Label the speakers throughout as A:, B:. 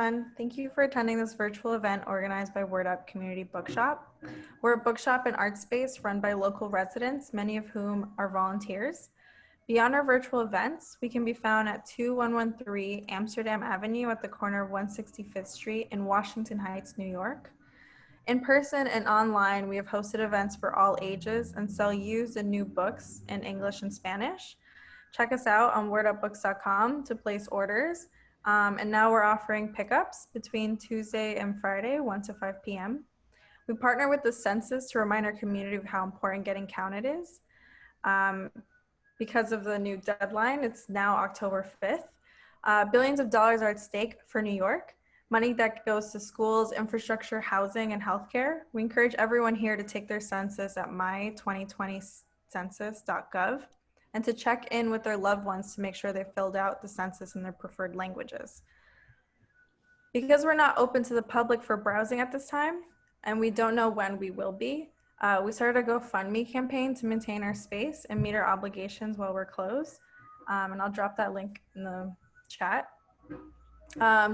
A: everyone. Thank you for attending this virtual event organized by Word Up Community Bookshop. We're a bookshop and art space run by local residents, many of whom are volunteers. Beyond our virtual events, we can be found at 2113 Amsterdam Avenue at the corner of 165th Street in Washington Heights, New York. In person and online, we have hosted events for all ages and sell used and new books in English and Spanish. Check us out on wordupbooks.com to place orders. And now we're offering pickups between Tuesday and Friday, 1 to 5 p.m. We partner with the census to remind our community of how important getting counted is. Because of the new deadline, it's now October 5th. Billions of dollars are at stake for New York, money that goes to schools, infrastructure, housing, and healthcare. We encourage everyone here to take their census at my2020census.gov and to check in with their loved ones to make sure they filled out the census in their preferred languages. Because we're not open to the public for browsing at this time, and we don't know when we will be, we started a GoFundMe campaign to maintain our space and meet our obligations while we're closed. And I'll drop that link in the chat.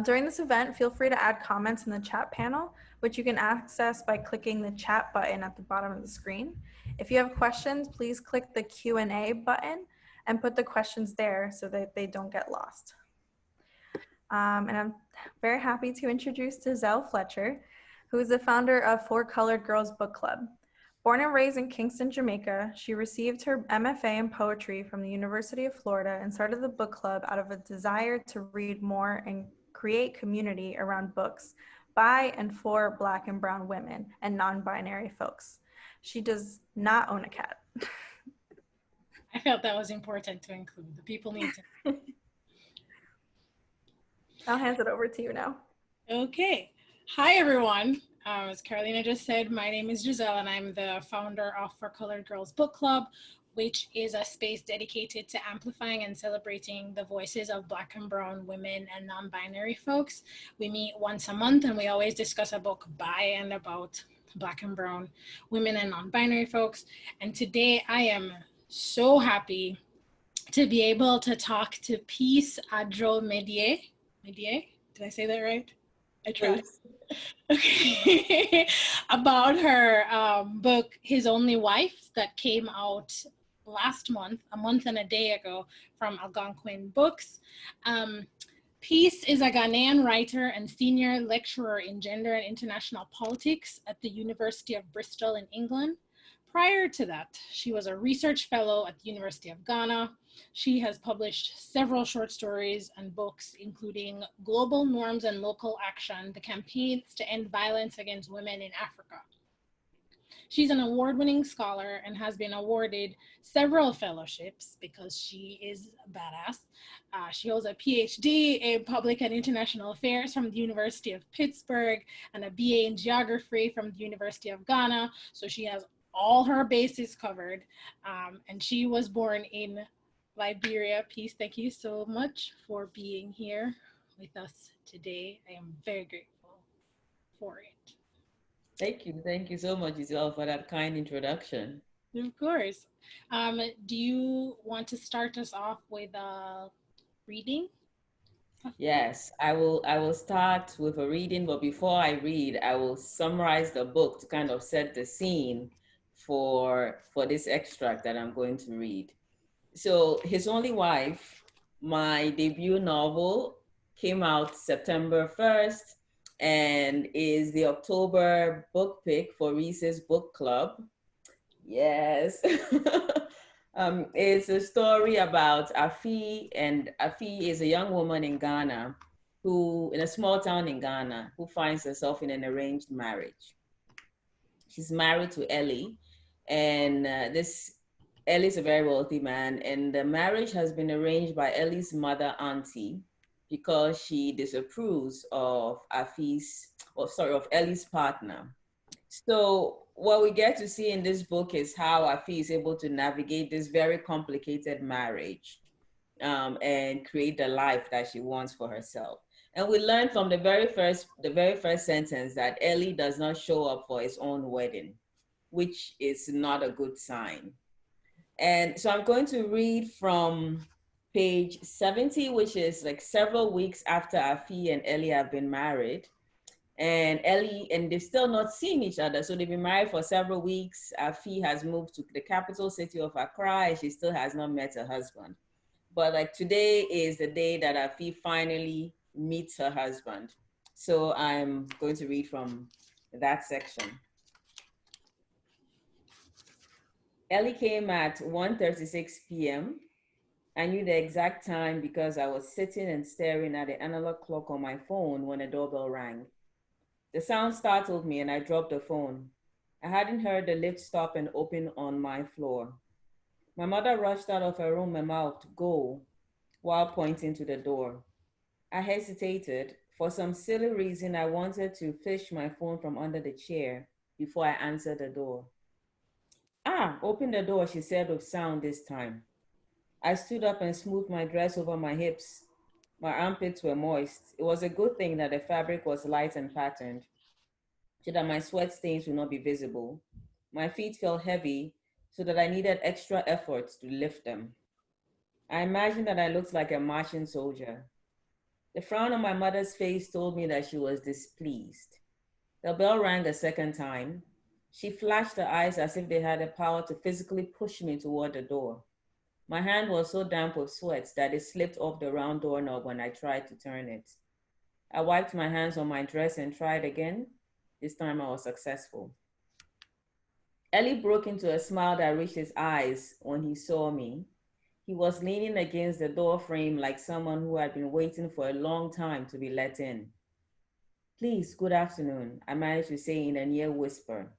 A: During this event, feel free to add comments in the chat panel, which you can access by clicking the chat button at the bottom of the screen. If you have questions, please click the Q&A button and put the questions there so that they don't get lost. And I'm very happy to introduce Gizelle Fletcher, who is the founder of Four Colored Girls Book Club. Born and raised in Kingston, Jamaica, she received her MFA in poetry from the University of Florida and started the book club out of a desire to read more and create community around books by and for Black and brown women and non-binary folks. She does not own a cat.
B: I felt that was important to include. The people need to.
A: I'll hand it over to you now.
B: Okay. Hi, everyone. As Carolina just said, my name is Gizelle, and I'm the founder of For Colored Girls Book Club, which is a space dedicated to amplifying and celebrating the voices of Black and brown women and non-binary folks. We meet once a month, and we always discuss a book by and about Black and brown women and non-binary folks. And today I am so happy to be able to talk to Peace Adzo Medie. Medie? Did I say that right? I tried. Okay. About her book, His Only Wife, that came out last month, a month and a day ago, from Algonquin Books. Peace is a Ghanaian writer and senior lecturer in gender and international politics at the University of Bristol in England. Prior to that, she was a research fellow at the University of Ghana. She has published several short stories and books, including Global Norms and Local Action, the campaigns to end violence against women in Africa. She's an award-winning scholar and has been awarded several fellowships because she is a badass. She holds a PhD in Public and International Affairs from the University of Pittsburgh and a BA in Geography from the University of Ghana. So she has all her bases covered. And she was born in Liberia. Peace, thank you so much for being here with us today. I am very grateful for it.
C: Thank you so much, Gizelle, for that kind introduction.
B: Of course. Do you want to start us off with a reading?
C: Yes, I will start with a reading, but before I read, I will summarize the book to kind of set the scene for this extract that I'm going to read. So, His Only Wife, my debut novel, came out September 1st and is the October book pick for Reese's Book Club. Yes. It's a story about Afi, and Afi is a young woman in Ghana who, in a small town in Ghana, who finds herself in an arranged marriage. She's married to Ellie, and Ellie's a very wealthy man, and the marriage has been arranged by Ellie's mother, auntie, because she disapproves of Ellie's partner. So what we get to see in this book is how Afi is able to navigate this very complicated marriage and create the life that she wants for herself. And we learn from the very first sentence that Ellie does not show up for his own wedding, which is not a good sign. And so I'm going to read from page 70, which is like several weeks after Afi and Ellie have been married. And Ellie, and they've still not seen each other. So they've been married for several weeks. Afi has moved to the capital city of Accra, and she still has not met her husband. But like today is the day that Afi finally meets her husband. So I'm going to read from that section. Ellie came at 1:36 p.m. I knew the exact time because I was sitting and staring at the analog clock on my phone when a doorbell rang. The sound startled me and I dropped the phone. I hadn't heard the lift stop and open on my floor. My mother rushed out of her room and mouthed, "Go," while pointing to the door. I hesitated. For some silly reason, I wanted to fish my phone from under the chair before I answered the door. "Ah, open the door," she said with sound this time. I stood up and smoothed my dress over my hips. My armpits were moist. It was a good thing that the fabric was light and patterned, so that my sweat stains would not be visible. My feet felt heavy, so that I needed extra effort to lift them. I imagined that I looked like a marching soldier. The frown on my mother's face told me that she was displeased. The bell rang a second time. She flashed her eyes as if they had the power to physically push me toward the door. My hand was so damp with sweat that it slipped off the round doorknob when I tried to turn it. I wiped my hands on my dress and tried again. This time I was successful. Ellie broke into a smile that reached his eyes when he saw me. He was leaning against the door frame like someone who had been waiting for a long time to be let in. "Please, good afternoon," I managed to say in a near whisper.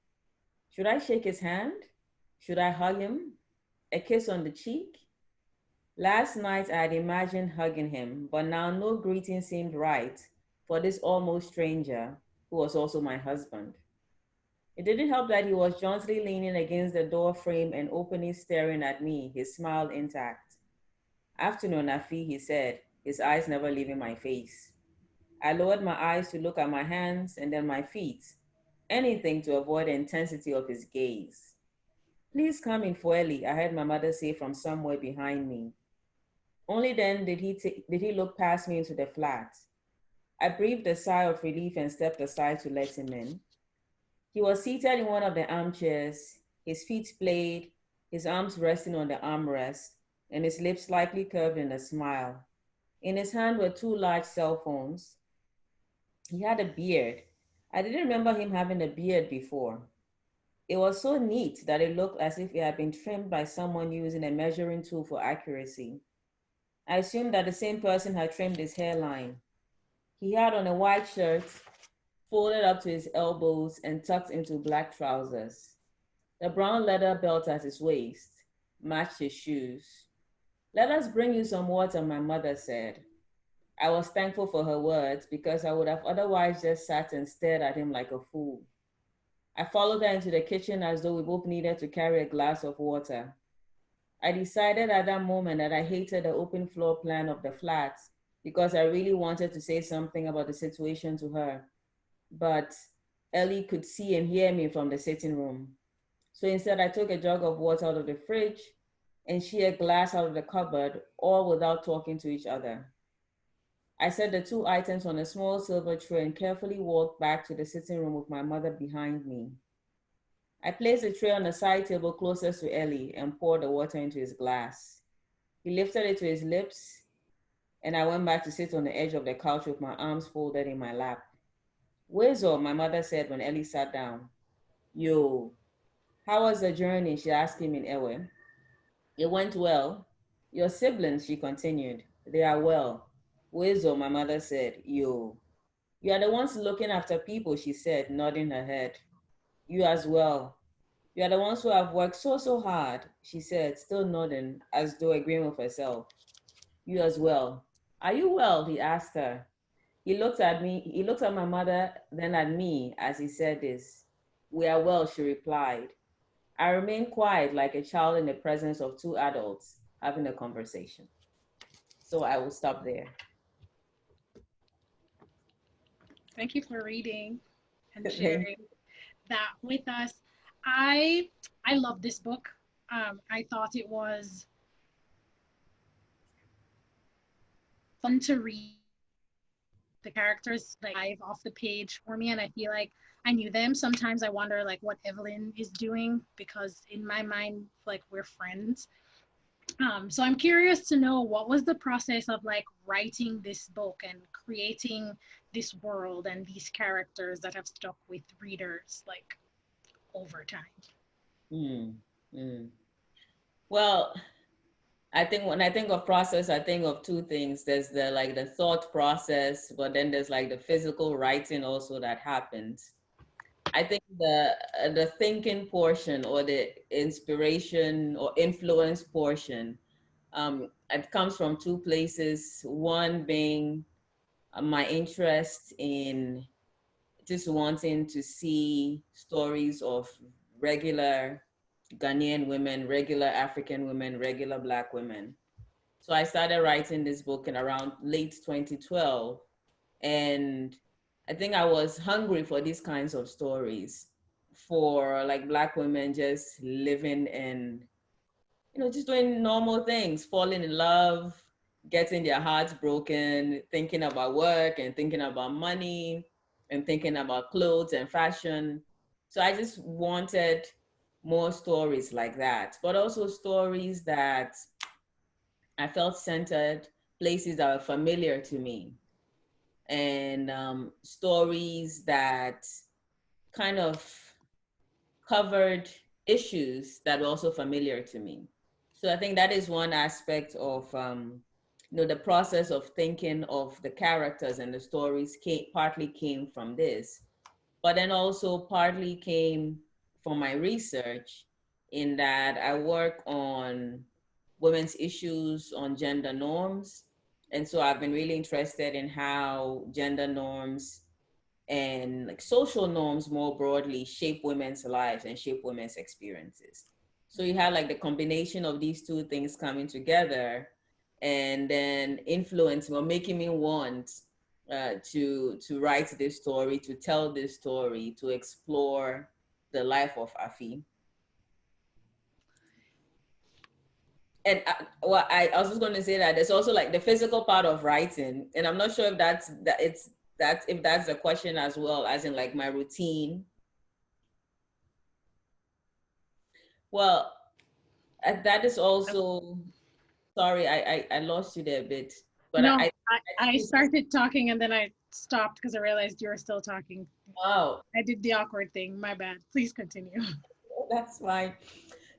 C: Should I shake his hand? Should I hug him? A kiss on the cheek? Last night I had imagined hugging him, but now no greeting seemed right for this almost stranger who was also my husband. It didn't help that he was jauntily leaning against the door frame and openly staring at me, his smile intact. "Afternoon, Afi," he said, his eyes never leaving my face. I lowered my eyes to look at my hands and then my feet, anything to avoid the intensity of his gaze. "Please come in, Fueli," I heard my mother say from somewhere behind me. Only then did he look past me into the flat. I breathed a sigh of relief and stepped aside to let him in. He was seated in one of the armchairs, his feet splayed, his arms resting on the armrest, and his lips slightly curved in a smile. In his hand were two large cell phones. He had a beard. I didn't remember him having a beard before. It was so neat that it looked as if it had been trimmed by someone using a measuring tool for accuracy. I assumed that the same person had trimmed his hairline. He had on a white shirt, folded up to his elbows and tucked into black trousers. The brown leather belt at his waist matched his shoes. "Let us bring you some water," my mother said. I was thankful for her words because I would have otherwise just sat and stared at him like a fool. I followed her into the kitchen as though we both needed to carry a glass of water. I decided at that moment that I hated the open floor plan of the flat because I really wanted to say something about the situation to her. But Ellie could see and hear me from the sitting room. So instead, I took a jug of water out of the fridge and she a glass out of the cupboard, all without talking to each other. I set the two items on a small silver tray and carefully walked back to the sitting room with my mother behind me. I placed the tray on the side table closest to Ellie and poured the water into his glass. He lifted it to his lips, and I went back to sit on the edge of the couch with my arms folded in my lap. "Wezo," my mother said when Ellie sat down. "Yo, how was the journey?" she asked him in Ewe. "It went well." "Your siblings," she continued, "they are well." "Wezo," my mother said. "Yo, you are the ones looking after people," she said, nodding her head. "You as well. You are the ones who have worked so hard," she said, still nodding as though agreeing with herself. "You as well. Are you well?" he asked her. He looked at my mother, then at me as he said this. "We are well," she replied. I remained quiet like a child in the presence of two adults having a conversation. So I will stop there.
B: Thank you for reading and sharing that with us. I love this book. I thought it was fun to read. The characters like dive off the page for me, and I feel like I knew them. Sometimes I wonder like what Evelyn is doing, because in my mind, like, we're friends. So I'm curious to know, what was the process of like writing this book and creating this world and these characters that have stuck with readers like over time?
C: Mm, mm. Well, I think when I think of process, I think of two things. There's the like the thought process, but then there's like the physical writing also that happens. I think the thinking portion, or the inspiration or influence portion, it comes from two places. One being my interest in just wanting to see stories of regular Ghanaian women, regular African women, regular Black women. So I started writing this book in around late 2012. And I think I was hungry for these kinds of stories, for like Black women just living and, just doing normal things, falling in love, getting their hearts broken, thinking about work and thinking about money and thinking about clothes and fashion. So I just wanted more stories like that, but also stories that I felt centered, places that were familiar to me, and stories that kind of covered issues that were also familiar to me. So I think that is one aspect of the process of thinking of the characters and the stories partly came from this, but then also partly came from my research, in that I work on women's issues, on gender norms. And so I've been really interested in how gender norms and like social norms more broadly shape women's lives and shape women's experiences. So you have like the combination of these two things coming together, and then influencing or making me want to write this story, to tell this story, to explore the life of Afi. And I was just going to say that there's also like the physical part of writing, and I'm not sure if that's a question as well, as in like my routine. Well, that is also, sorry, I lost you there a bit, but
B: No,
C: I
B: I started talking and then I stopped because I realized you were still talking.
C: wow,
B: I did the awkward thing. My bad. Please continue.
C: that's fine.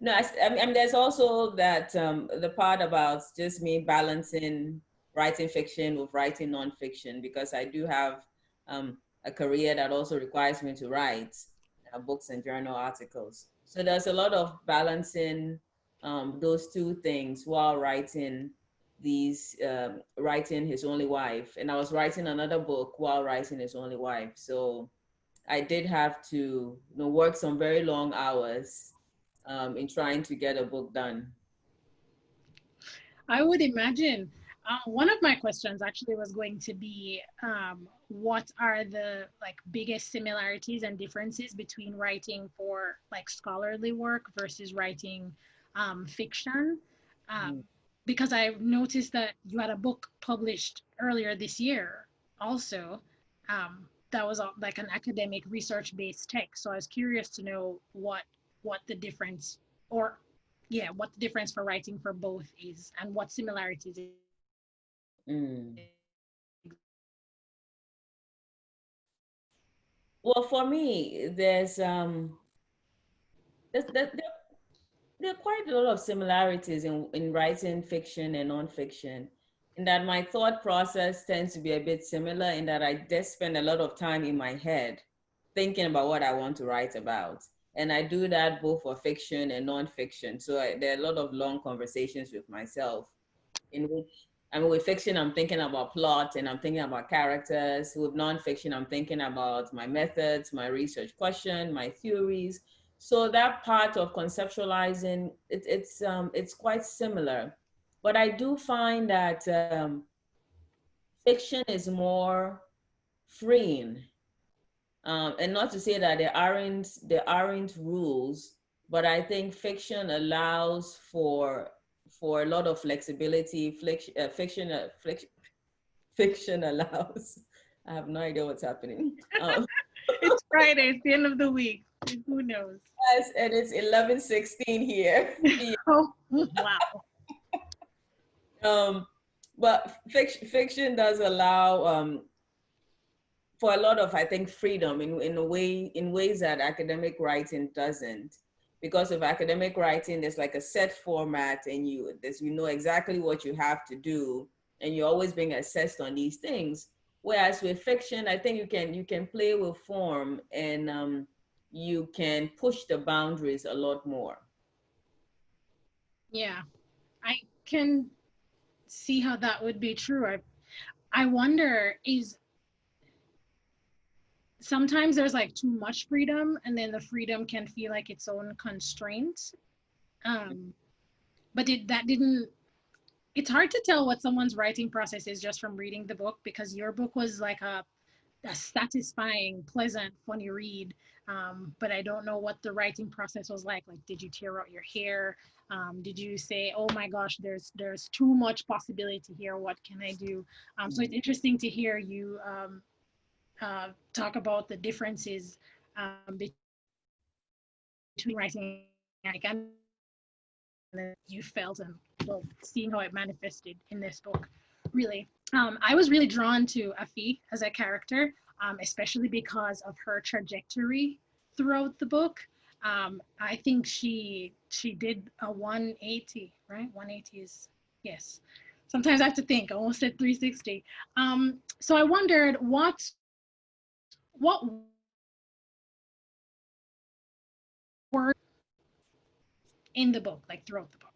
C: No, I mean, there's also that the part about just me balancing writing fiction with writing nonfiction, because I do have a career that also requires me to write books and journal articles. So there's a lot of balancing those two things while writing His Only Wife. And I was writing another book while writing His Only Wife. So I did have to work some very long hours in trying to get a book done.
B: I would imagine. One of my questions actually was going to be, what are the like biggest similarities and differences between writing for like scholarly work versus writing fiction? Because I noticed that you had a book published earlier this year also, that was like an academic research-based text. So I was curious to know what the difference, or yeah, what the difference for writing for both is, and what similarities.
C: Mm. Well, for me, there's there are quite a lot of similarities in writing fiction and nonfiction, in that my thought process tends to be a bit similar, in that I just spend a lot of time in my head thinking about what I want to write about. And I do that both for fiction and nonfiction. So there are a lot of long conversations with myself, in which, I mean, with fiction, I'm thinking about plot and I'm thinking about characters. With nonfiction, I'm thinking about my methods, my research question, my theories. So that part of conceptualizing, it's quite similar. But I do find that fiction is more freeing. And not to say that there aren't rules, but I think fiction allows for a lot of flexibility. fiction allows. I have no idea what's happening.
B: It's Friday. It's the end of the week. Who knows?
C: Yes, and it's 11:16 here.
B: Oh, wow.
C: But fiction does allow for a lot of, I think, freedom in ways that academic writing doesn't. Because of academic writing, there's like a set format, and you know exactly what you have to do, and you're always being assessed on these things. Whereas with fiction, I think you can play with form, and you can push the boundaries a lot more.
B: Yeah, I can see how that would be true. I wonder, is sometimes there's like too much freedom, and then the freedom can feel like its own constraint. But that didn't, it's hard to tell what someone's writing process is just from reading the book, because your book was like a satisfying, pleasant, funny read. But I don't know what the writing process was like. Like, did you tear out your hair? Did you say, oh my gosh, there's too much possibility here, what can I do? So it's interesting to hear you talk about the differences between writing and you felt, and well, seeing how it manifested in this book. Really, I was really drawn to Afi as a character, especially because of her trajectory throughout the book. I think she did a 180, right? 180 is, yes. Sometimes I have to think. I almost said 360. So I wondered what were in the book, like throughout the book.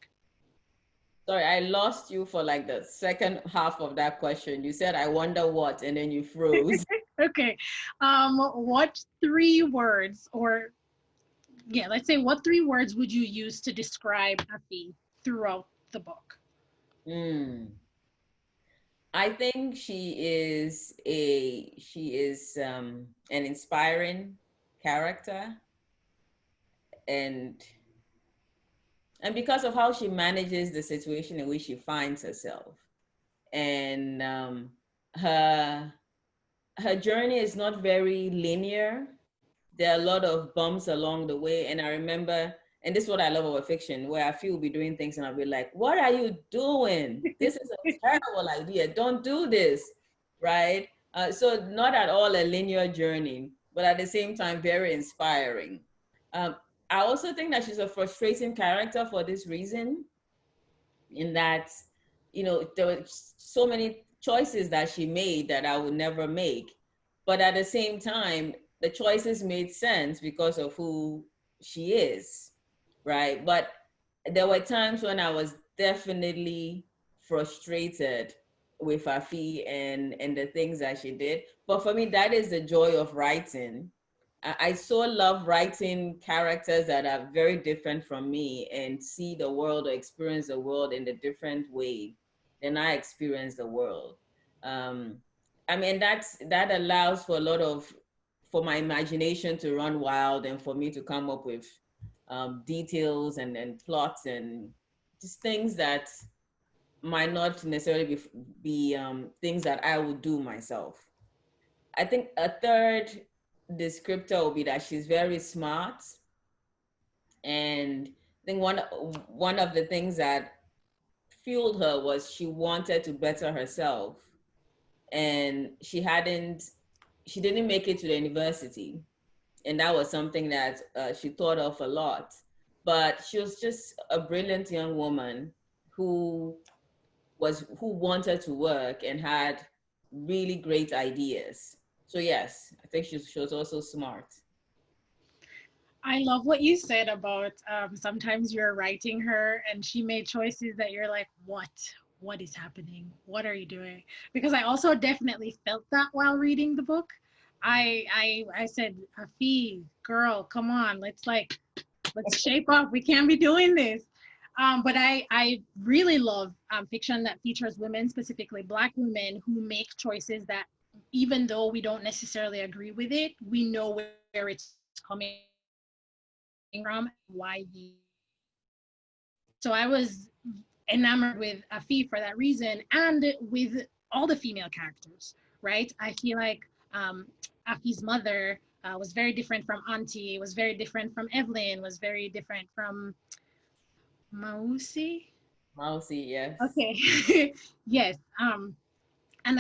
C: Sorry, I lost you for like the second half of that question. You said, I wonder what, and then you froze.
B: Okay. What 3 words, or yeah, let's say, what 3 words would you use to describe Afi throughout the book?
C: I think she is an inspiring character, and because of how she manages the situation in which she finds herself, and her journey is not very linear. There are a lot of bumps along the way, and I remember, and this is what I love about fiction, where I feel we'll be doing things and I'll be like, what are you doing? This is a terrible idea. Don't do this, right? So not at all a linear journey, but at the same time, very inspiring. I also think that she's a frustrating character for this reason, in that, there were so many choices that she made that I would never make. But at the same time, the choices made sense because of who she is, right? But there were times when I was definitely frustrated with Afi and the things that she did. But for me, that is the joy of writing. I so love writing characters that are very different from me and see the world or experience the world in a different way than I experience the world. I mean, that allows for a lot of, for my imagination to run wild and for me to come up with details and plots and just things that might not necessarily be things that I would do myself. I think a third descriptor will be that she's very smart. And I think one of the things that fueled her was she wanted to better herself. And she didn't make it to the university. And that was something that she thought of a lot. But she was just a brilliant young woman who wanted to work and had really great ideas. So yes, I think she was also smart.
B: I love what you said about sometimes you're writing her and she made choices that you're like, what is happening? What are you doing? Because I also definitely felt that while reading the book. I said, Afi, girl, come on, let's shape up. We can't be doing this. But I really love fiction that features women, specifically Black women, who make choices that, even though we don't necessarily agree with it, we know where it's coming from, why. So I was enamored with Afi for that reason, and with all the female characters, right? I feel like Afi's mother was very different from Auntie, was very different from Evelyn, was very different from Mausi.
C: Mousy, yes.
B: Okay. Yes. And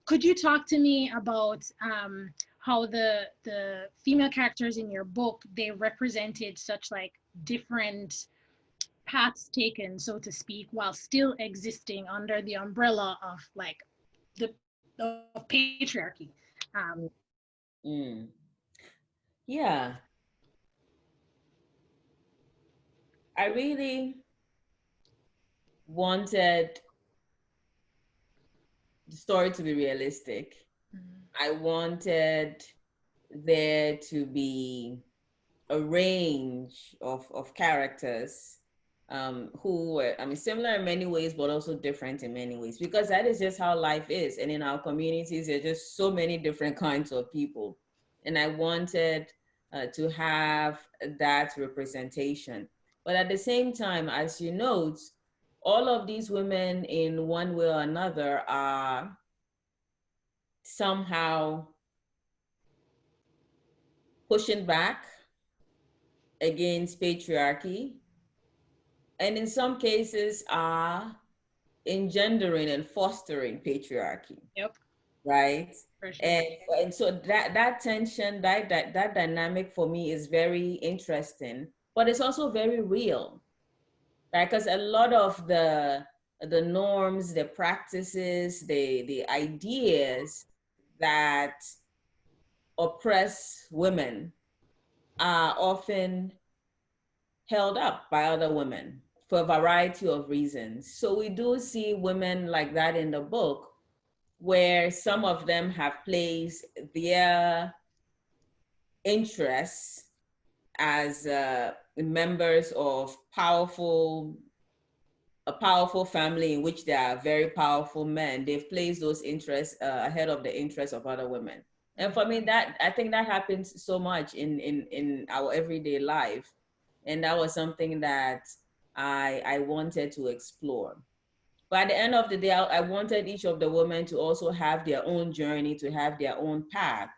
B: could you talk to me about how the female characters in your book, they represented such like different paths taken, so to speak, while still existing under the umbrella of like the of patriarchy.
C: Mm. Yeah, I really wanted the story to be realistic. I wanted there to be a range of characters who were, I mean, similar in many ways, but also different in many ways, because that is just how life is. And in our communities, there are just so many different kinds of people. And I wanted to have that representation. But at the same time, as you note, all of these women in one way or another are somehow pushing back against patriarchy, and in some cases are engendering and fostering patriarchy.
B: Yep.
C: Right.
B: For sure.
C: And so that tension, that dynamic for me is very interesting, but it's also very real, right? Because a lot of the norms, the practices, the ideas that oppress women are often held up by other women for a variety of reasons. So we do see women like that in the book, where some of them have placed their interests as members of a powerful family in which there are very powerful men. They've placed those interests ahead of the interests of other women. And for me, that I think that happens so much in our everyday life. And that was something that I wanted to explore. But at the end of the day, I wanted each of the women to also have their own journey, to have their own path.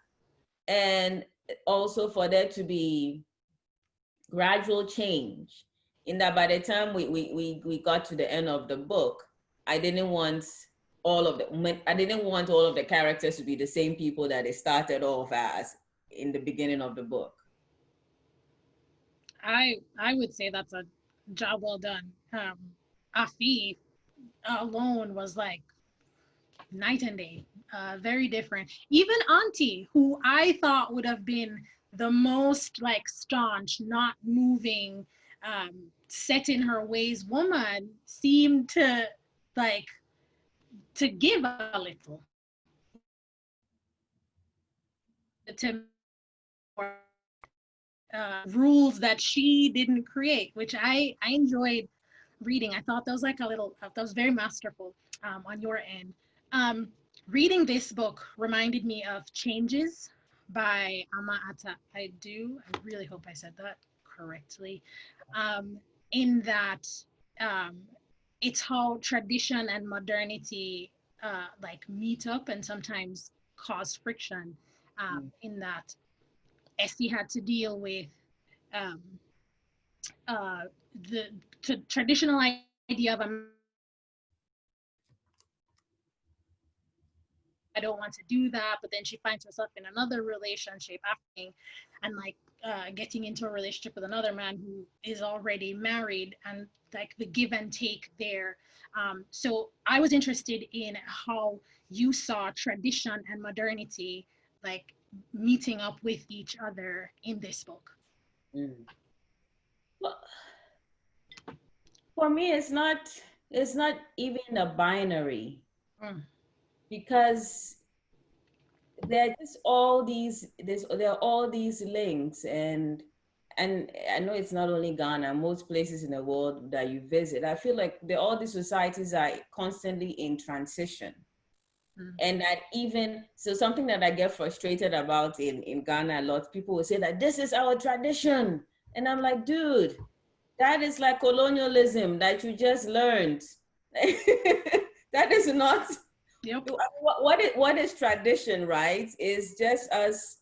C: And also for there to be gradual change, in that by the time we got to the end of the book, I didn't want all of the characters to be the same people that they started off as in the beginning of the book.
B: I would say that's a job well done. Afi alone was like night and day, very different. Even Auntie, who I thought would have been the most like staunch, not moving, set in her ways woman, seemed to like to give a little to rules that she didn't create, which I enjoyed reading. I thought that was like that was very masterful on your end. Reading this book reminded me of Changes by Ama Ata. I really hope I said that correctly. In that it's how tradition and modernity like meet up and sometimes cause friction. In that Essie had to deal with the traditional idea of a I don't want to do that, but then she finds herself in another relationship after and like getting into a relationship with another man who is already married, and like the give and take there. So I was interested in how you saw tradition and modernity like meeting up with each other in this book.
C: Well, for me, it's not even a binary, because there are just there are all these links, and I know it's not only Ghana, most places in the world that you visit, I feel like all these societies are constantly in transition. And that so something that I get frustrated about in Ghana a lot, people will say that this is our tradition. And I'm like, dude, that is like colonialism that you just learned. That is not
B: Yep.
C: What is tradition, right? Is just us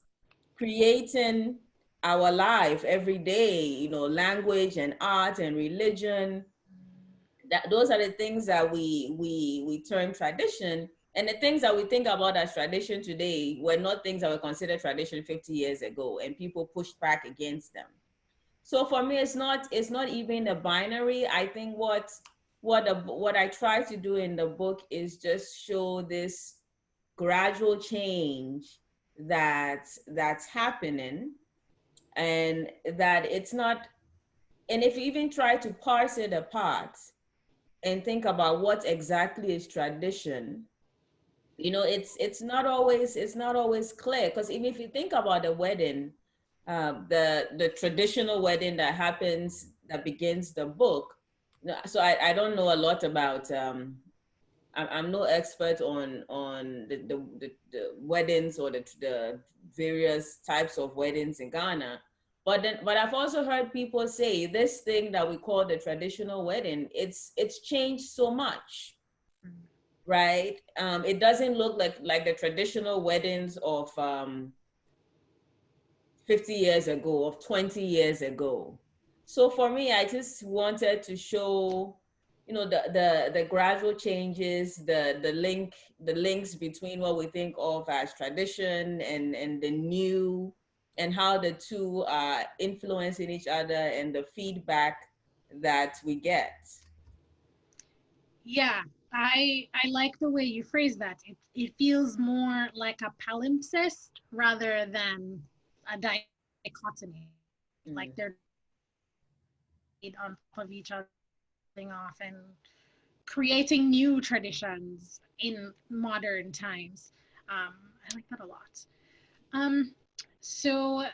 C: creating our life every day, you know, language and art and religion. Those are the things that we term tradition. And the things that we think about as tradition today were not things that were considered tradition 50 years ago, and people pushed back against them. So for me, it's not even a binary. I think what I try to do in the book is just show this gradual change that's happening, and that it's not. And if you even try to parse it apart and think about what exactly is tradition, you know, it's not always clear. Because even if you think about a wedding, the traditional wedding that happens, that begins the book, you know, so I don't know a lot about I'm no expert on the weddings or the various types of weddings in Ghana. But I've also heard people say this thing that we call the traditional wedding, it's changed so much, right? It doesn't look like the traditional weddings of 50 years ago, of 20 years ago. So for me, I just wanted to show, you know, the gradual changes, the links between what we think of as tradition and the new, and how the two are influencing each other, and the feedback that we get.
B: Yeah, I like the way you phrase that. It feels more like a palimpsest rather than a dichotomy. Like
C: Mm.
B: they're on top of each other, off and creating new traditions in modern times. I like that a lot. Um, so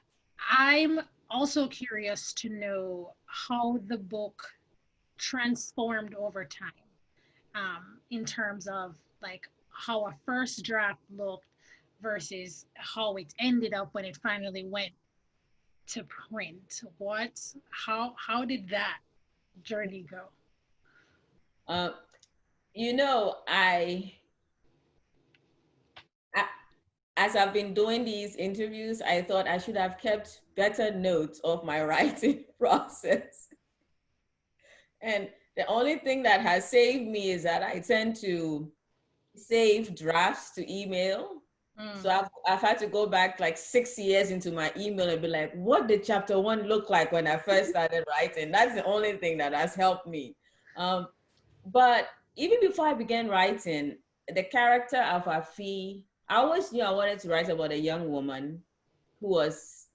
B: I'm also curious to know how the book transformed over time, in terms of like how a first draft looked versus how it ended up when it finally went to print. How did that journey go?
C: Uh, you know, I as I've been doing these interviews, I thought I should have kept better notes of my writing process. And the only thing that has saved me is that I tend to save drafts to email. So
B: Mm.
C: I've had to go back like 6 years into my email and be like, what did chapter one look like when I first started writing? That's the only thing that has helped me. Um, but even before I began writing, the character of Afi, I always knew I wanted to write about a young woman who was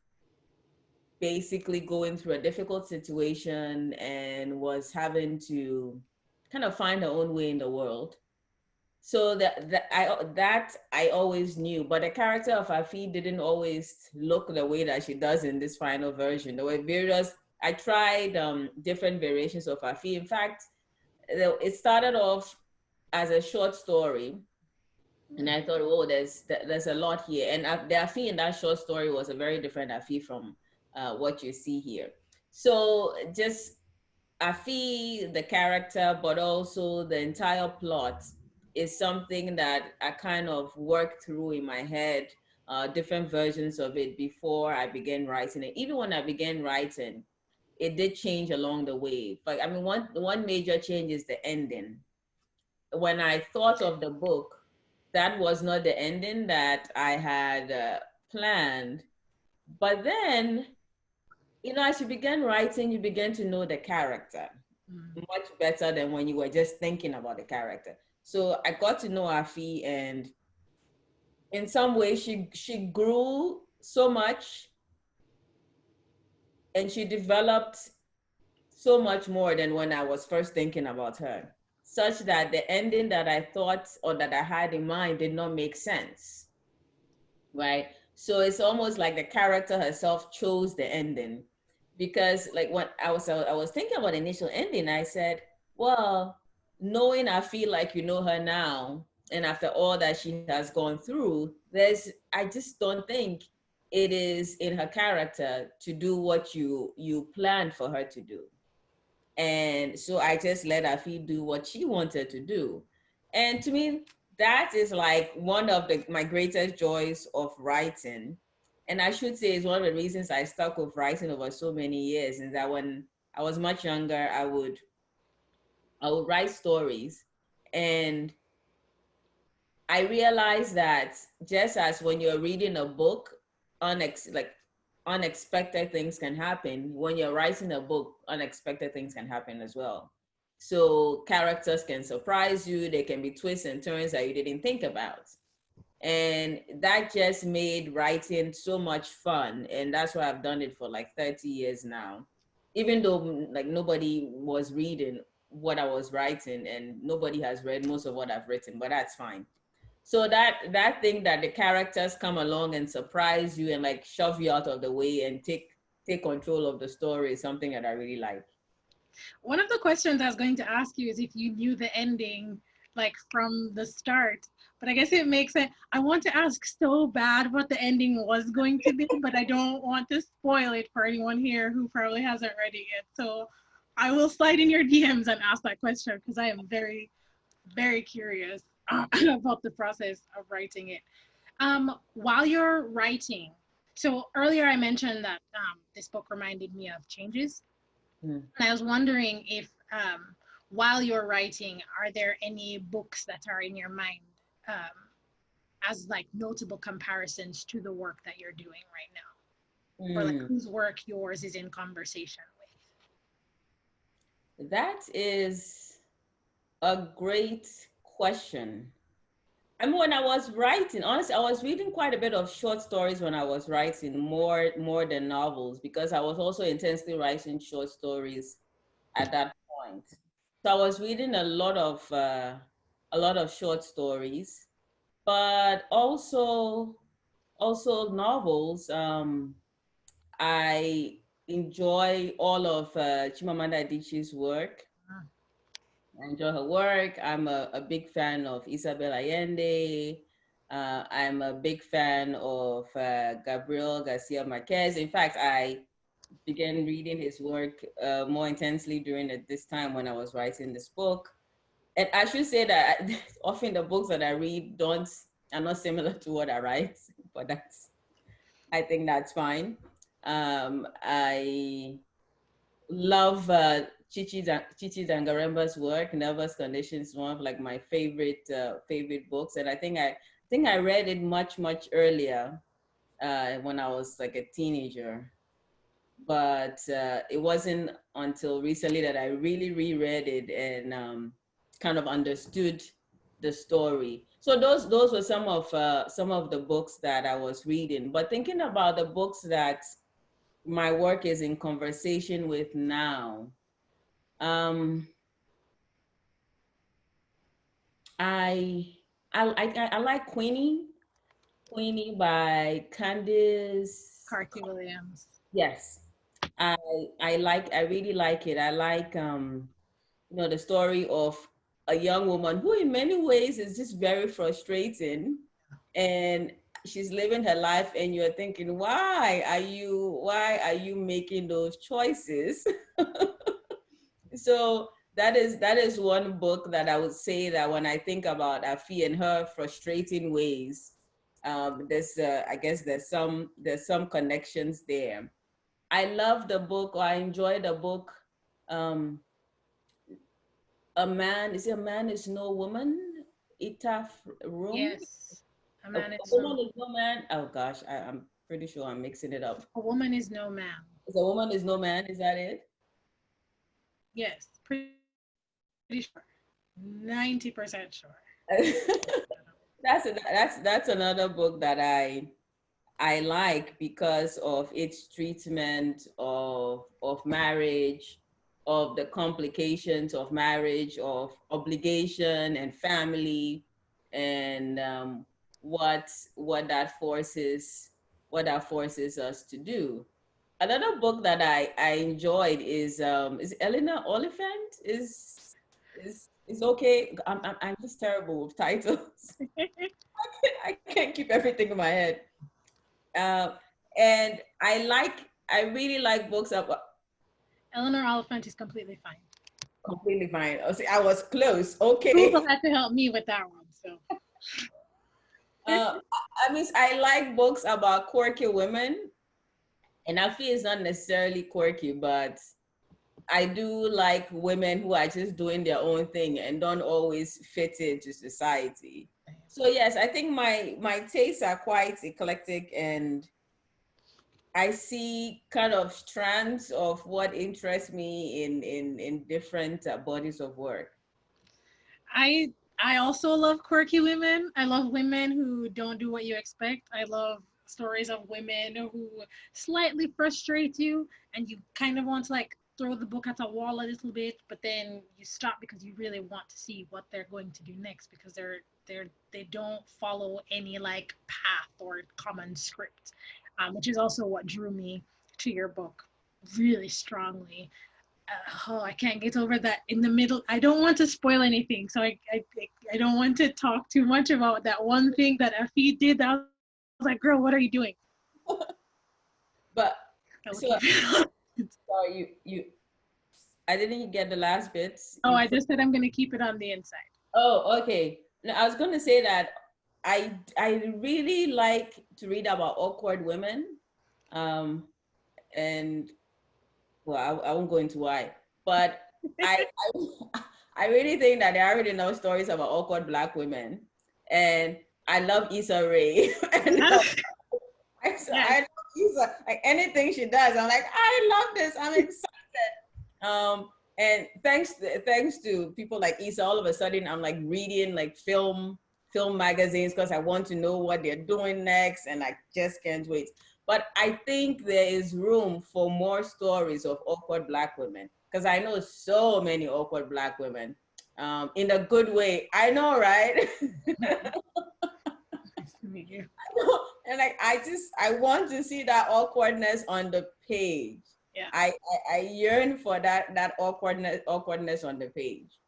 C: basically going through a difficult situation and was having to kind of find her own way in the world. So that I always knew, but the character of Afi didn't always look the way that she does in this final version. There were various. I tried different variations of Afi. In fact, it started off as a short story, and I thought, oh, there's a lot here. And the Afi in that short story was a very different Afi from what you see here. So just Afi, the character, but also the entire plot is something that I kind of worked through in my head, different versions of it before I began writing it. Even when I began writing, it did change along the way. But I mean, one major change is the ending. When I thought of the book, that was not the ending that I had planned. But then, you know, as you begin writing, you begin to know the character
B: Mm.
C: much better than when you were just thinking about the character. So I got to know Afi, and in some ways, she grew so much, and she developed so much more than when I was first thinking about her, such that the ending that I thought or that I had in mind did not make sense, right? So it's almost like the character herself chose the ending, because like when I was thinking about the initial ending, I said, well, knowing I feel like you know her now, and after all that she has gone through, I just don't think it is in her character to do what you planned for her to do. And so I just let Afi do what she wanted to do. And to me, that is like one of my greatest joys of writing. And I should say it's one of the reasons I stuck with writing over so many years, is that when I was much younger, I would write stories. And I realized that just as when you're reading a book, unexpected things can happen. When you're writing a book, unexpected things can happen as well. So characters can surprise you. There can be twists and turns that you didn't think about. And that just made writing so much fun. And that's why I've done it for like 30 years now. Even though like nobody was reading what I was writing, and nobody has read most of what I've written, but that's fine. So that thing that the characters come along and surprise you and like shove you out of the way and take control of the story is something that I really like.
B: One of the questions I was going to ask you is if you knew the ending like from the start, but I guess it makes sense. I want to ask so bad what the ending was going to be, but I don't want to spoil it for anyone here who probably hasn't read it yet. So I will slide in your DMs and ask that question because I am very, very curious about the process of writing it. While you're writing, so earlier I mentioned that this book reminded me of changes. And I was wondering if while you're writing, are there any books that are in your mind as like notable comparisons to the work that you're doing right now? Or like whose work yours is in conversation with?
C: That is a great question. I mean, when I was writing, honestly, I was reading quite a bit of short stories when I was writing, more than novels, because I was also intensely writing short stories at that point. So I was reading a lot of short stories, but also novels. I enjoy all of Chimamanda Adichie's work. I enjoy her work. I'm a big fan of Isabel Allende. I'm a big fan of Gabriel Garcia Marquez. In fact, I began reading his work more intensely during this time when I was writing this book. And I should say that often the books that I read are not similar to what I write, but I think that's fine. I love Chichi Dangaremba's work. Nervous Conditions is one of like my favorite books, and I think I read it much earlier when I was like a teenager, but it wasn't until recently that I really reread it and kind of understood the story. So those were some of the books that I was reading. But thinking about the books that my work is in conversation with now, I like Queenie by Candice
B: Carty Williams.
C: Yes, I really like it. I like the story of a young woman who in many ways is just very frustrating, and she's living her life, and you're thinking, why are you making those choices? So that is one book that I would say that when I think about Afi and her frustrating ways, I guess there's some connections there. I love the book, or I enjoy the book, A Man is No Woman, Itaf Rum.
B: Yes. A
C: Woman is No Man. Oh gosh, I'm pretty sure I'm mixing it up.
B: A Woman is No Man.
C: A Woman is No Man, is that it?
B: Yes, pretty sure. 90% sure.
C: That's another book that I like because of its treatment of marriage, of the complications of marriage, of obligation and family, and what that forces us to do. Another book that I enjoyed is Eleanor Oliphant is okay. I'm just terrible with titles. I can't keep everything in my head. And I really like books about
B: Eleanor Oliphant is completely fine.
C: Completely fine. Oh, see, I was close. Okay.
B: Google had to help me with that one. So
C: I mean, I like books about quirky women, and I feel it's not necessarily quirky, but I do like women who are just doing their own thing and don't always fit into society. So yes, I think my tastes are quite eclectic, and I see kind of strands of what interests me in different bodies of work.
B: I I also love quirky women. I love women who don't do what you expect. I love stories of women who slightly frustrate you and you kind of want to like throw the book at the wall a little bit, but then you stop because you really want to see what they're going to do next because they don't follow any like path or common script, which is also what drew me to your book really strongly. Oh, I can't get over that in the middle. I don't want to spoil anything, so I don't want to talk too much about that one thing that Effie did. I was like, girl, what are you doing?
C: But
B: I will
C: so,
B: keep it.
C: so I didn't get the last bits.
B: Oh, I just said I'm gonna keep it on the inside.
C: Oh, okay. No, I was going to say that I really like to read about awkward women, and well, I won't go into why, but I I really think that there are already enough stories about awkward Black women, and I love Issa Rae, and I love Issa. Like anything she does, I'm like, I love this. I'm excited. And thanks to people like Issa, all of a sudden I'm like reading like film magazines because I want to know what they're doing next, and I just can't wait. But I think there is room for more stories of awkward Black women because I know so many awkward Black women, in a good way. I know, right?
B: Nice to meet you.
C: And like I want to see that awkwardness on the page.
B: Yeah.
C: I yearn for that awkwardness on the page.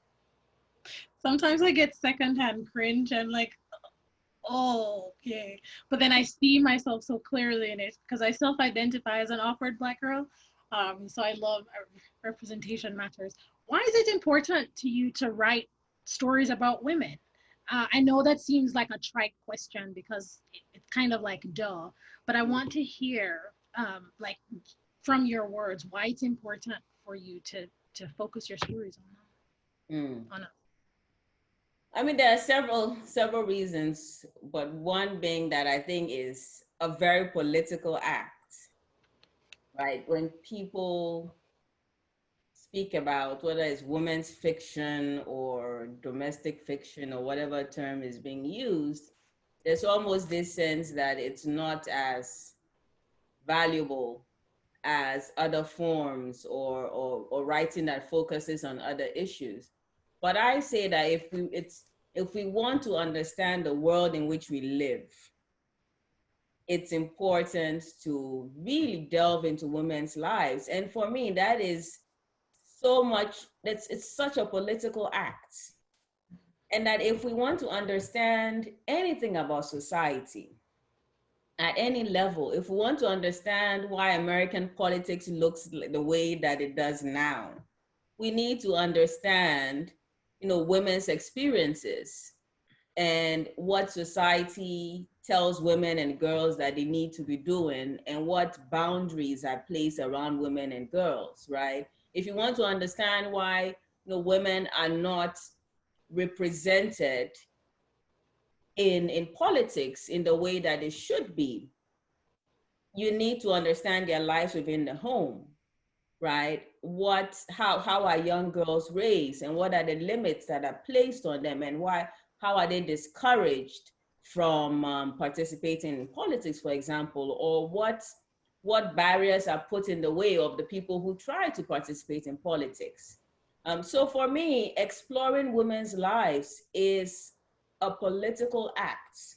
B: Sometimes I get secondhand cringe and like, oh, okay. But then I see myself so clearly in it because I self-identify as an awkward Black girl. So I love representation matters. Why is it important to you to write stories about women? I know that seems like a trite question because it's kind of like duh, but I want to hear like from your words why it's important for you to focus your stories on us.
C: I mean, there are several reasons, but one being that I think is a very political act, right? When people speak about whether it's women's fiction or domestic fiction or whatever term is being used, there's almost this sense that it's not as valuable as other forms or writing that focuses on other issues. But I say that if we want to understand the world in which we live, it's important to really delve into women's lives. And for me, that is so much, it's such a political act. And that if we want to understand anything about society, at any level, if we want to understand why American politics looks the way that it does now, we need to understand, women's experiences and what society tells women and girls that they need to be doing and what boundaries are placed around women and girls, right? If you want to understand why, women are not represented in politics in the way that it should be, you need to understand their lives within the home, right? How are young girls raised, and what are the limits that are placed on them, and how are they discouraged from participating in politics, for example, or what barriers are put in the way of the people who try to participate in politics. So for me, exploring women's lives is a political act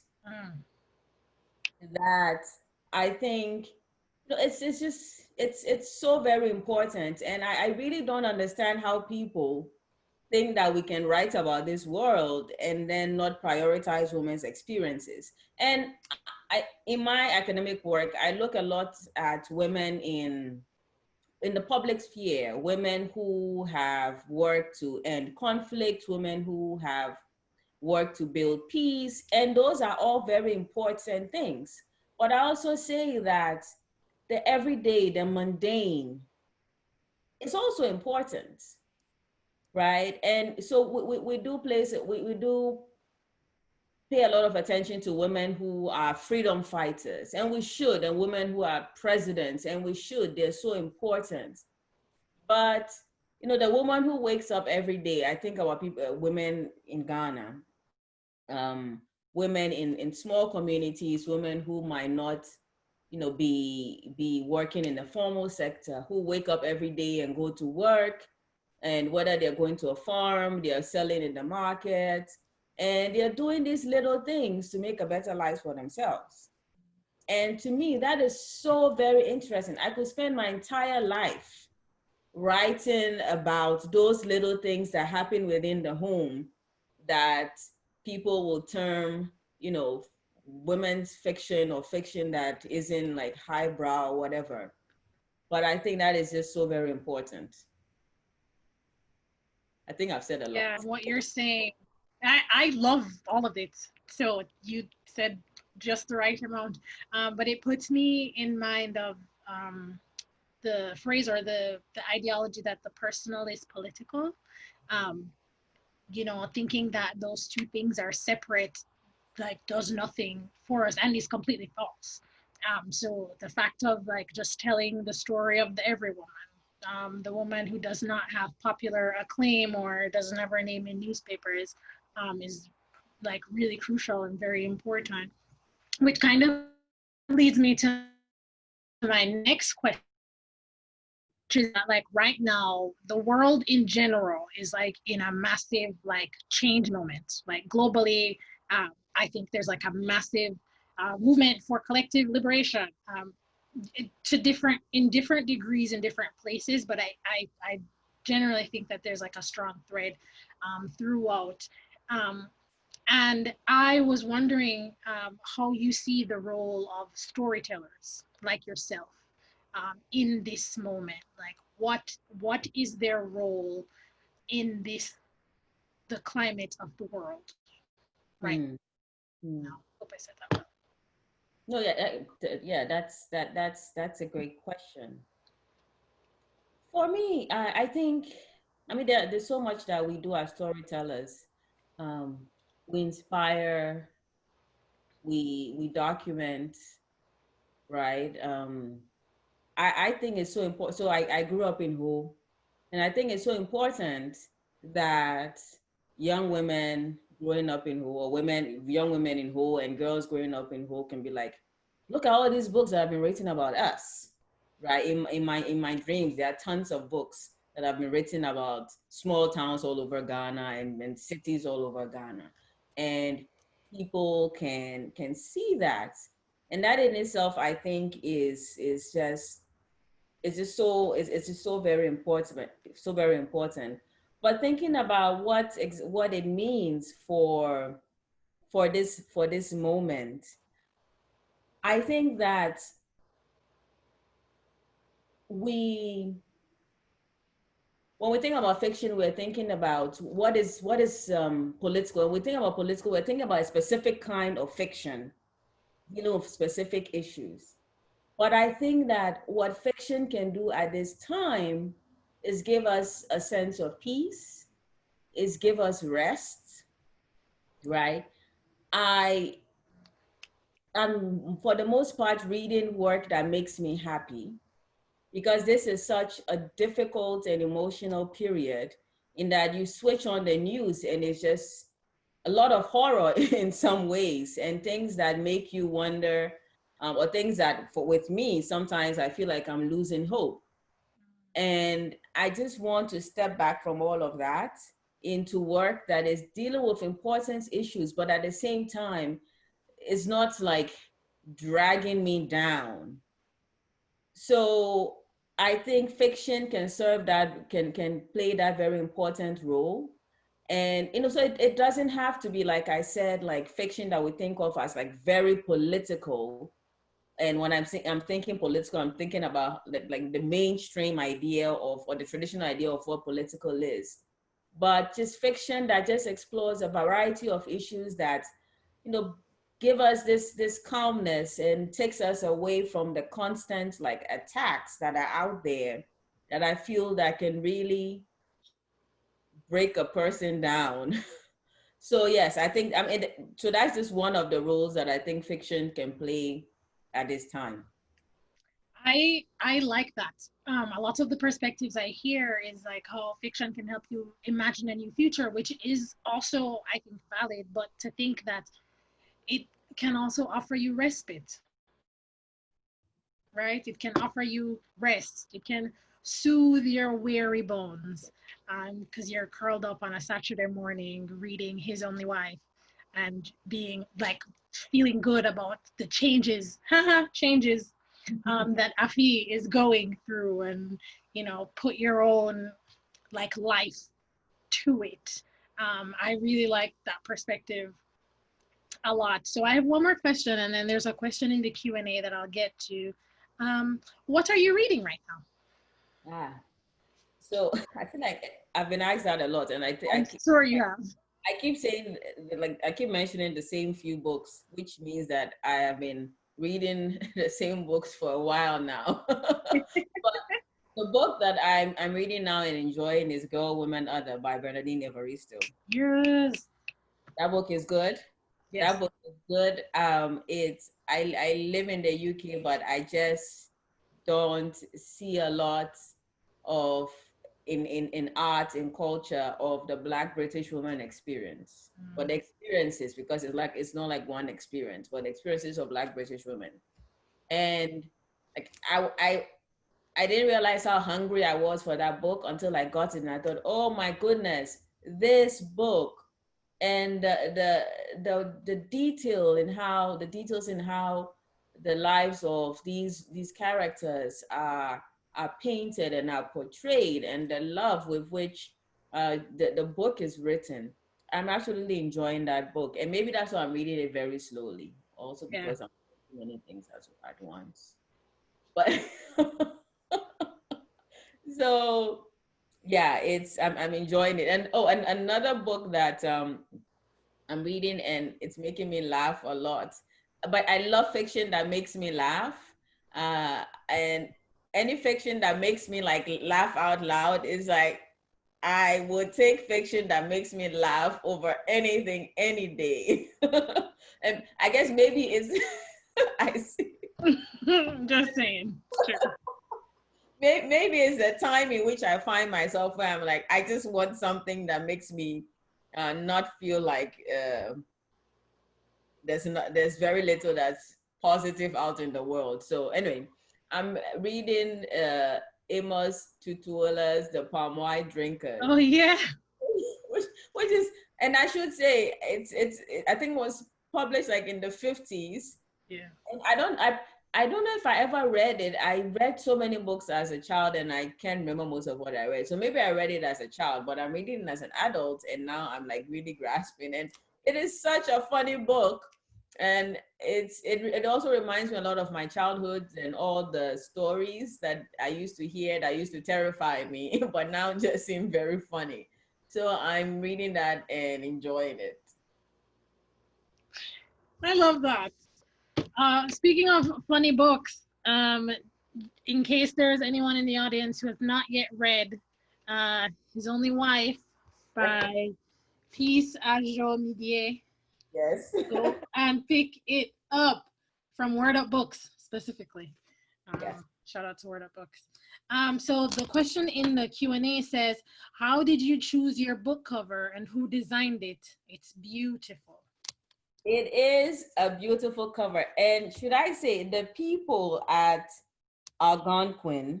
C: that I think it's so very important. And I really don't understand how people think that we can write about this world and then not prioritize women's experiences. And in my academic work, I look a lot at women in the public sphere, women who have worked to end conflict, women who have work to build peace. And those are all very important things. But I also say that the everyday, the mundane is also important, right? And so we do place, we do pay a lot of attention to women who are freedom fighters, and we should, and women who are presidents, and we should, they're so important. But, you know, the woman who wakes up every day, I think our people, women in Ghana, women in small communities, women who might not, you know, be working in the formal sector, who wake up every day and go to work, and whether they're going to a farm, they're selling in the market, and they're doing these little things to make a better life for themselves. And to me, that is so very interesting. I could spend my entire life writing about those little things that happen within the home that people will term, you know, women's fiction or fiction that isn't like highbrow or whatever. But I think that is just so very important. I think I've said a lot.
B: Yeah, what you're saying, I love all of it. So you said just the right amount, but it puts me in mind of the phrase or the ideology that the personal is political. You know, thinking that those two things are separate, like, does nothing for us and is completely false. So the fact of like just telling the story of the every woman, the woman who does not have popular acclaim or doesn't have her name in newspapers, is like really crucial and very important, which kind of leads me to my next question, which is that like right now the world in general is like in a massive like change moment, like globally. I think there's like a massive movement for collective liberation, to different degrees in different places, but I generally think that there's like a strong thread throughout. And I was wondering how you see the role of storytellers like yourself in this moment. Like, what is their role in the climate of the world right now? Hope I said that well.
C: No, yeah, that's a great question. For me, I think, I mean, there's so much that we do as storytellers. Um, we inspire, we document, right? I think it's so important. So I grew up in Ho, and I think it's so important that young women growing up in Ho, or young women in Ho and girls growing up in Ho can be like, look at all these books that have been written about us, right? In my dreams, there are tons of books that have been written about small towns all over Ghana and cities all over Ghana. And people can see that. And that in itself, I think is just, it's just so very important, so very important. But thinking about what it means for this moment, I think that when we think about fiction, we're thinking about what is political. When we think about political, we're thinking about a specific kind of fiction, you know, of specific issues. But I think that what fiction can do at this time is give us a sense of peace, is give us rest, right? I am, for the most part, reading work that makes me happy, because this is such a difficult and emotional period in that you switch on the news and it's just a lot of horror in some ways, and things that make you wonder, or things that, with me, sometimes I feel like I'm losing hope. And I just want to step back from all of that into work that is dealing with important issues, but at the same time, it's not like dragging me down. So I think fiction can serve that, can play that very important role. And, you know, so it doesn't have to be, like I said, like fiction that we think of as like very political. And when I'm thinking political, I'm thinking about like the mainstream idea of, or the traditional idea of what political is. but just fiction that just explores a variety of issues that, you know, give us this calmness and takes us away from the constant like attacks that are out there that I feel that can really break a person down. So yes, I think so that's just one of the roles that I think fiction can play at this time.
B: I like that. A lot of the perspectives I hear is like how fiction can help you imagine a new future, which is also, I think, valid. But to think that it can also offer you respite, right? It can offer you rest. It can soothe your weary bones, because you're curled up on a Saturday morning reading His Only Wife and being like feeling good about the changes, changes that Afi is going through, and you know, put your own like life to it. I really like that perspective a lot. So I have one more question, and then there's a question in the Q&A that I'll get to. What are you reading right now?
C: So I feel like I've been asked that a lot, and
B: I'm sure you have.
C: I keep saying, like, I keep mentioning the same few books, which means that I have been reading the same books for a while now. But the book that I'm reading now and enjoying is Girl, Woman, Other by Bernardine Evaristo.
B: Yes.
C: That book is good.
B: Yes.
C: That book is good. I live in the UK, but I just don't see a lot of in art and culture of the Black British woman experience, but the experiences, because it's not like one experience, but the experiences of Black British women. And like I didn't realize how hungry I was for that book until I got it, and I thought, oh my goodness, this book and the detail in how the lives of these characters are painted and are portrayed, and the love with which the book is written. I'm absolutely enjoying that book, and maybe that's why I'm reading it very slowly. Also because I'm doing many things at once. But so yeah, I'm enjoying it. And oh, and another book that I'm reading, and it's making me laugh a lot. But I love fiction that makes me laugh. And any fiction that makes me like laugh out loud is like, I would take fiction that makes me laugh over anything any day. And I guess maybe it's, I see.
B: Just saying. Sure.
C: Maybe it's the time in which I find myself where I'm like, I just want something that makes me not feel like there's very little that's positive out in the world. So anyway, I'm reading Amos Tutuola's The Palm Wine Drinkers.
B: Oh yeah.
C: which is, and I should say I think it was published like in the 50s.
B: Yeah.
C: And I don't know if I ever read it. I read so many books as a child, and I can't remember most of what I read. So maybe I read it as a child, but I'm reading it as an adult, and now I'm like really grasping. And it is such a funny book, and it also reminds me a lot of my childhood and all the stories that I used to hear that used to terrify me, but now just seem very funny. So I'm reading that and enjoying it.
B: I love that. Speaking of funny books, in case there's anyone in the audience who has not yet read His Only Wife by Peace Adzo Medie,
C: Yes.
B: go and pick it up from Word Up Books specifically.
C: Yes.
B: Shout out to Word Up Books. So the question in the Q&A says, how did you choose your book cover and who designed it? It's beautiful.
C: It is a beautiful cover. And should I say, the people at Algonquin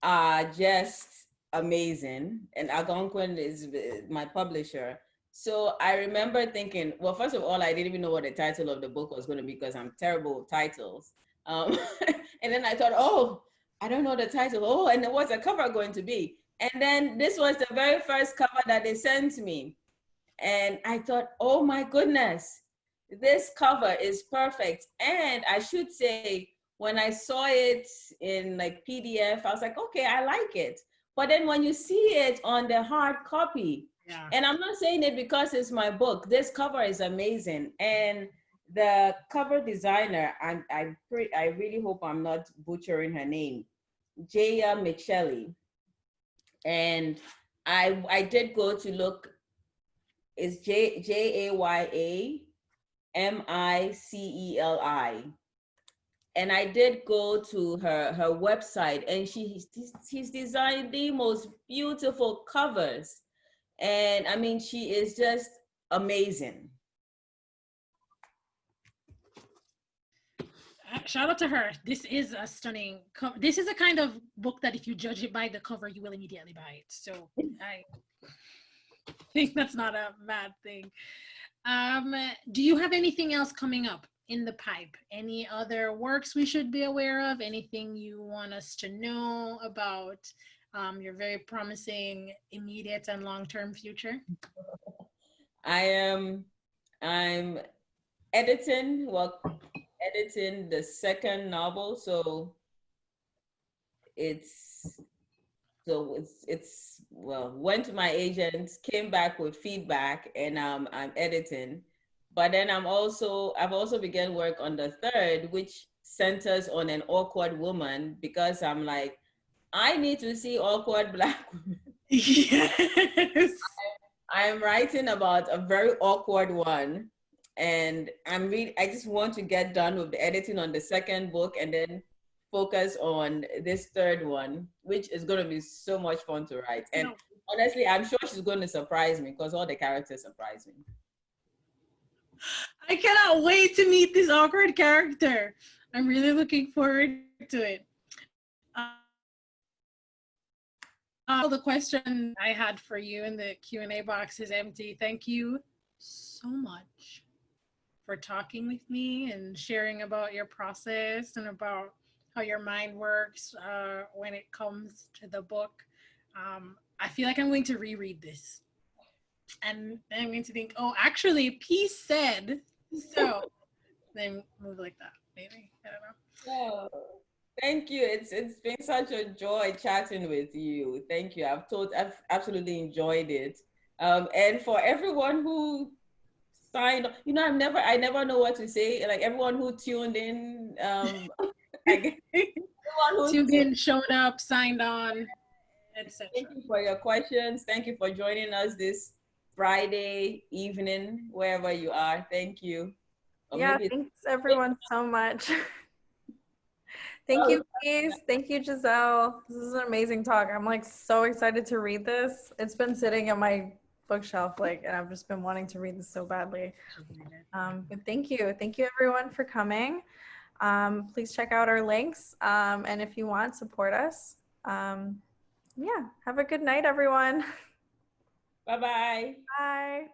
C: are just amazing. And Algonquin is my publisher. So I remember thinking, well, first of all, I didn't even know what the title of the book was going to be because I'm terrible with titles. And then I thought, oh, I don't know the title. Oh, and what's the cover going to be? And then this was the very first cover that they sent me. And I thought, oh my goodness, this cover is perfect. And I should say, when I saw it in like PDF, I was like, okay, I like it. But then when you see it on the hard copy,
B: Yeah.
C: And I'm not saying it because it's my book. This cover is amazing. And the cover designer, I really hope I'm not butchering her name, Jaya Michelli. And I did go to look, it's JAYAMICELI. And I did go to her website, and she's designed the most beautiful covers. And I mean, she is just amazing.
B: Shout out to her. This is a stunning this is a kind of book that if you judge it by the cover, you will immediately buy it. So I think that's not a bad thing. Do you have anything else coming up in the pipe? Any other works we should be aware of? Anything you want us to know about your very promising immediate and long-term future?
C: I'm editing the second novel, so it's well, went to my agent, came back with feedback, and I'm editing. But then I've also begun work on the third, which centers on an awkward woman, because I'm like, I need to see awkward Black women.
B: Yes.
C: I'm writing about a very awkward one, and I just want to get done with the editing on the second book and then focus on this third one, which is going to be so much fun to write. And honestly, I'm sure she's going to surprise me because all the characters surprise me.
B: I cannot wait to meet this awkward character. I'm really looking forward to it. All the question I had for you in the Q&A box is empty. Thank you so much for talking with me and sharing about your process and about how your mind works when it comes to the book. I feel like I'm going to reread this. And then I'm going to think, oh, actually, Peace said so. Then move like that, maybe. I don't know.
C: Oh, thank you. It's been such a joy chatting with you. Thank you. I've absolutely enjoyed it. And for everyone who signed, I never know what to say. Like everyone who tuned in, everyone who
B: tuned in, showed up, signed on, etc.
C: Thank you for your questions. Thank you for joining us this Friday evening, wherever you are. Thank you. Or
A: Yeah, thanks everyone so much. Thank you, Peace. Thank you, Gizelle. This is an amazing talk. I'm like so excited to read this. It's been sitting on my bookshelf, and I've just been wanting to read this so badly. But thank you everyone for coming. Please check out our links, and if you want, support us. Yeah, have a good night, everyone.
C: Bye-bye.
A: Bye.